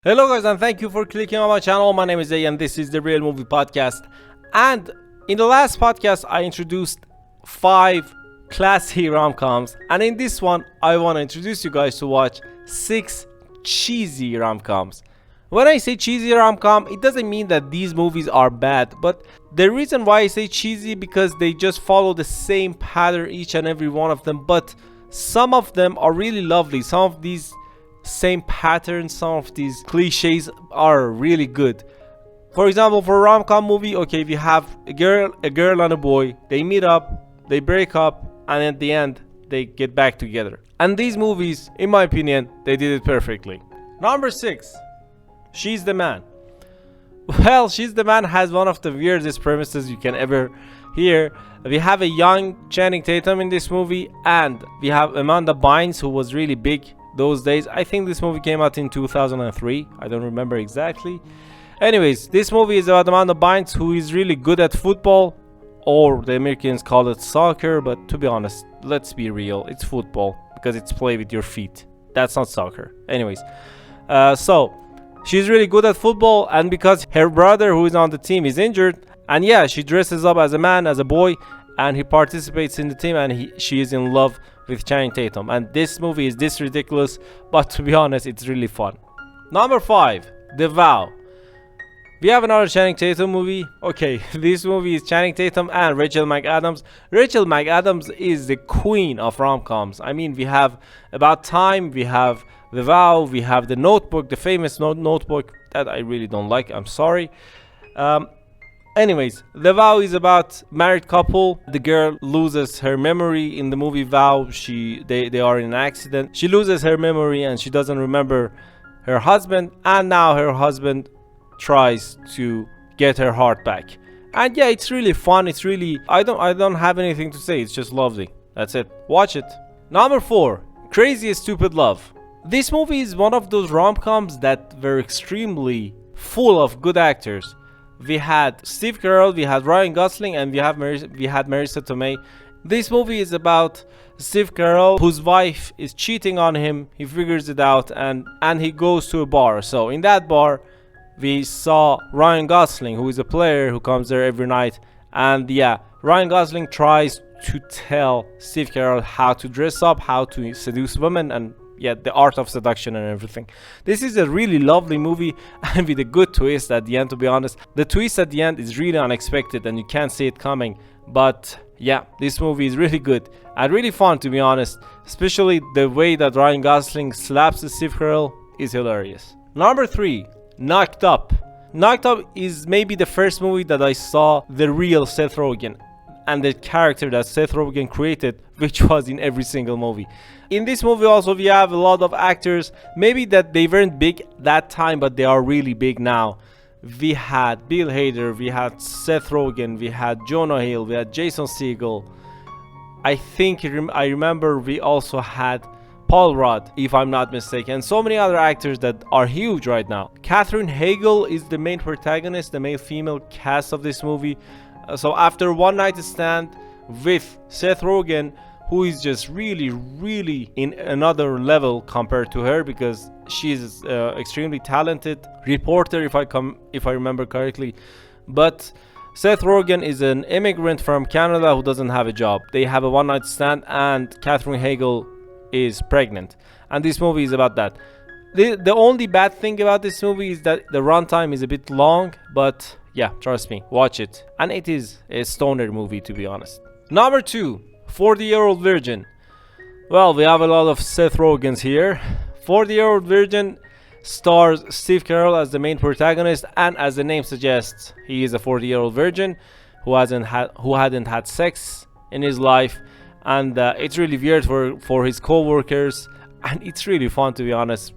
Hello guys, and thank you for clicking on my channel. My name is A and this is the Real Movie Podcast. And in the last podcast I introduced 5 classy rom-coms, and in this one I want to introduce you guys to watch 6 cheesy rom-coms. When I say cheesy rom-com, it doesn't mean that these movies are bad, but the reason why I say cheesy because they just follow the same pattern, each and every one of them, but some of them are really lovely. Some of these same patterns, some of these cliches are really good. For example, for a rom-com movie, okay, if you have a girl and a boy, they meet up, they break up, and at the end they get back together. And these movies, in my opinion, they did it perfectly. Number 6, She's the Man. Well, She's the Man has one of the weirdest premises you can ever hear. We have a young Channing Tatum in this movie, and we have Amanda Bynes, who was really big those days. I think this movie came out in 2003. I don't remember exactly. Anyways, this movie is about Amanda Bynes, who is really good at football, or the Americans call it soccer, but to be honest, let's be real, it's football because it's played with your feet. That's not soccer. Anyways, so she's really good at football, and because her brother who is on the team is injured, and yeah, she dresses up as a man, as a boy, and he participates in the team, and she is in love with Channing Tatum. And this movie is this ridiculous, but to be honest, it's really fun. Number 5, The Vow. We have another Channing Tatum movie. Okay, this movie is Channing Tatum and Rachel McAdams. Rachel McAdams is the queen of rom-coms. I mean, we have About Time, we have The Vow, we have The Notebook, the famous Notebook that I really don't like, I'm sorry. Anyways, The Vow is about married couple. The girl loses her memory in the movie Vow. They are in an accident. She loses her memory and she doesn't remember her husband, and now her husband tries to get her heart back. And yeah, it's really fun. It's really I don't have anything to say. It's just lovely. That's it. Watch it. Number 4, Crazy Stupid Love. This movie is one of those rom-coms that were extremely full of good actors. We had Steve Carell, we had Ryan Gosling, and we had Marisa Tomei. This movie is about Steve Carell, whose wife is cheating on him. He figures it out, and he goes to a bar. So in that bar, we saw Ryan Gosling, who is a player who comes there every night. And yeah, Ryan Gosling tries to tell Steve Carell how to dress up, how to seduce women, and yeah, the art of seduction and everything. This is a really lovely movie, and with a good twist at the end, to be honest. The twist at the end is really unexpected and you can't see it coming. But yeah, this movie is really good and really fun, to be honest. Especially the way that Ryan Gosling slaps Steve Carell is hilarious. Number 3, Knocked Up. Knocked Up is maybe the first movie that I saw the real Seth Rogen and the character that Seth Rogen created, which was in every single movie. In this movie also we have a lot of actors, maybe that they weren't big that time, but they are really big now. We had Bill Hader, we had Seth Rogen, we had Jonah Hill, we had Jason Segel. I remember we also had Paul Rudd, if I'm not mistaken. So many other actors that are huge right now. Katherine Heigl is the main protagonist, the male-female cast of this movie. So after one night stand with Seth Rogen, who is just really in another level compared to her, because she's extremely talented reporter, if I remember correctly. But Seth Rogen is an immigrant from Canada who doesn't have a job. They have a one night stand, and Katherine Heigl is pregnant, and this movie is about that. The only bad thing about this movie is that the runtime is a bit long, but yeah, trust me, watch it. And it is a stoner movie, to be honest. Number 2, 40-Year-Old Virgin. Well, we have a lot of Seth Rogens here. 40-Year-Old Virgin stars Steve Carell as the main protagonist, and as the name suggests, he is a 40-year-old virgin who hadn't had sex in his life. And it's really weird for his co-workers, and it's really fun, to be honest.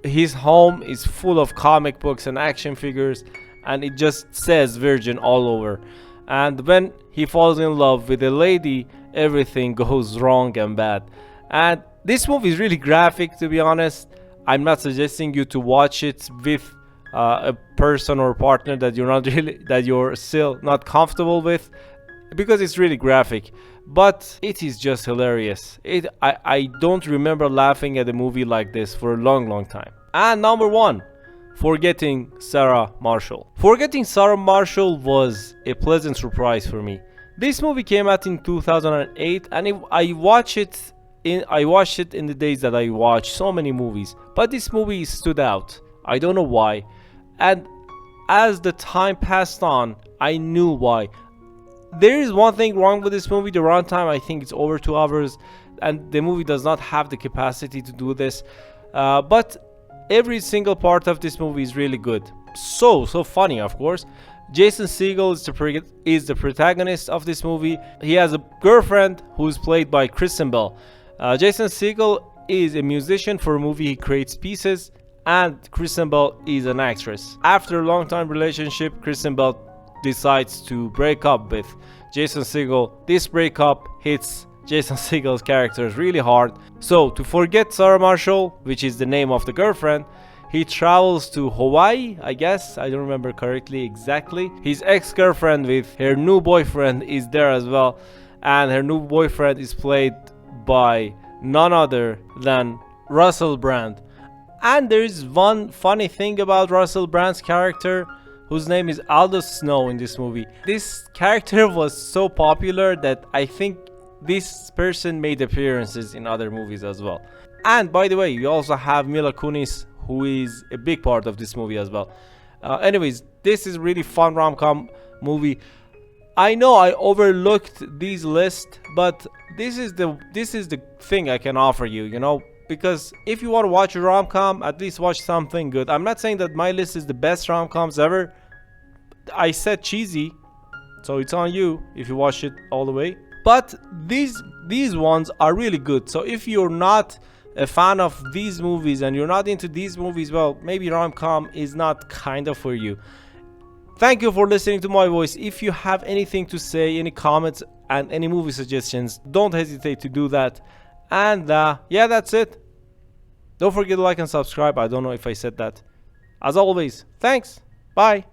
His home is full of comic books and action figures, and it just says virgin all over. And when he falls in love with a lady, everything goes wrong and bad. And this movie is really graphic, to be honest. I'm not suggesting you to watch it with a person or partner that you're still not comfortable with, because it's really graphic. But it is just hilarious. I don't remember laughing at a movie like this for a long time. And number 1, Forgetting Sarah Marshall. Forgetting Sarah Marshall was a pleasant surprise for me. This movie came out in 2008, and I watched it in the days that I watched so many movies, but this movie stood out. I don't know why. And as the time passed on, I knew why. There is one thing wrong with this movie: the runtime. I think it's over 2 hours, and the movie does not have the capacity to do this. But every single part of this movie is really good. So funny, of course. Jason Segel is the protagonist of this movie. He has a girlfriend who is played by Kristen Bell. Jason Segel is a musician. For a movie, he creates pieces, and Kristen Bell is an actress. After a long time relationship, Kristen Bell decides to break up with Jason Segel. This breakup hits Jason Segel's character really hard. So to forget Sarah Marshall, which is the name of the girlfriend, he travels to Hawaii, I guess. I don't remember correctly exactly. His ex-girlfriend with her new boyfriend is there as well, and her new boyfriend is played by none other than Russell Brand. And there is one funny thing about Russell Brand's character, whose name is Aldous Snow in this movie. This character was so popular that I think this person made appearances in other movies as well. And by the way, we also have Mila Kunis, who is a big part of this movie as well. Anyways, this is really fun rom-com movie. I know I overlooked these lists, but this is the thing I can offer you, you know, because if you want to watch a rom-com, at least watch something good. I'm not saying that my list is the best rom-coms ever. I said cheesy, so it's on you if you watch it all the way. But these ones are really good. So if you're not a fan of these movies and you're not into these movies, well, maybe rom-com is not kind of for you. Thank you for listening to my voice. If you have anything to say, any comments and any movie suggestions, don't hesitate to do that. And yeah, that's it. Don't forget to like and subscribe. I don't know if I said that. As always, thanks. Bye.